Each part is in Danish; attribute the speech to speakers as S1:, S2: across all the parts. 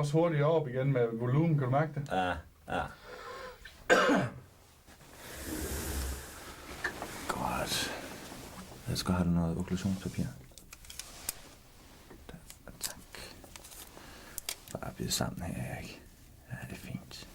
S1: også hurtigt op igen med volumen, kan du mærke det?
S2: Ja. Godt. Jeg skal have noget okklusionspapir. Tak. Bare blive sammen her, Erik. Ja, det er fint.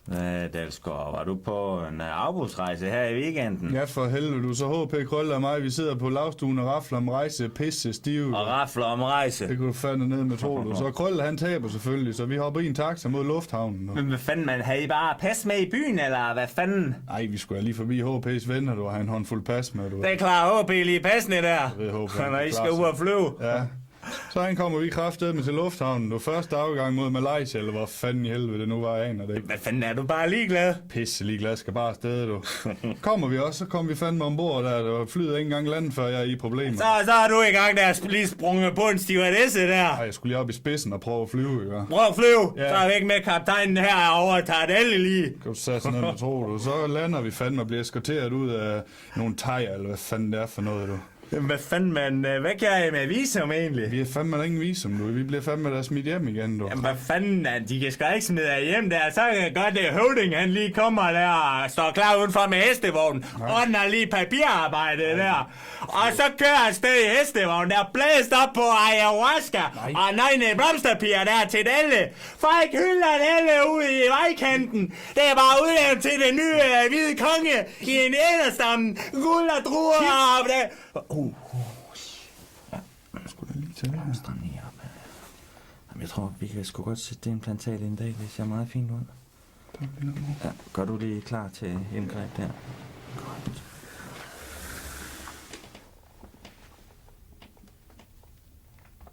S2: Hvad, Dalsgaard, var du på en afbudsrejse her i weekenden?
S1: Ja, for helvede, du så HP, Krølle og mig, vi sidder på lavstuen og rafler om rejse, pisse, stive.
S2: Og rafler om rejse.
S1: Det kunne du fandme ned med, tror du. Så Krølle, han taber selvfølgelig, så vi hopper i en taxa mod lufthavnen.
S2: Men hvad fanden, man havde I bare pas med i byen, eller hvad fanden?
S1: Nej, vi skulle lige forbi HP's venner, du har en håndfuld pas med, du.
S2: Det er klar, HB lige passende der.
S1: Det håber jeg,
S2: Når I skal
S1: klarer
S2: ud og flyve.
S1: Ja. Så han kommer vi kraftedeme til lufthavnen. Du første afgang mod Malaysia, eller hvor fanden i helvede det nu var, jeg aner det ikke.
S2: Hvad fanden, er du bare ligeglad?
S1: Pisse ligeglad, skal bare afsted, du. Kommer vi også, så kommer vi fandme ombord der. Der flyder ikke engang landet, før jeg er i problemer.
S2: Så er du i gang der, lige sprunget på en stewardesse der.
S1: Ej, jeg skulle lige op i spidsen og prøve at flyve, ikke?
S2: Prøv at flyve,
S1: Ja.
S2: så er vi ikke med kaptajnen her og overtager det alle lige.
S1: Kan du sætte sådan noget, tror du? Så lander vi fandme og bliver eskorteret ud af nogle thaier, eller hvad fanden det er for noget, du.
S2: Jamen, hvad fanden, man? Hvad kan jeg med visum egentlig?
S1: Vi er fandme der ingen visum, du. Vi bliver fandme der smidt hjem igen, du.
S2: Jamen, hvad fanden, de kan sgu ikke smide jer hjem der. Så gør det høvding, han lige kommer der og står klar udenfor med hestevognen. Ordner lige papirarbejde der. Og så kører han sted i hestevognen der, blæst op på ayahuasca. Og nøgne blomsterpiger der til alle. Folk hylder alle ude i vejkanten. Det er bare udlevet til det nye hvide konge i en æderstammen. Guld og druer og det.
S1: Skulle da lige tage det her.
S2: Stram lige op. Jamen, jeg tror, vi kan sgu godt sætte det implantat en dag. Det ser meget fint ud. Ja, gør du lige klar til indgreb der? Godt.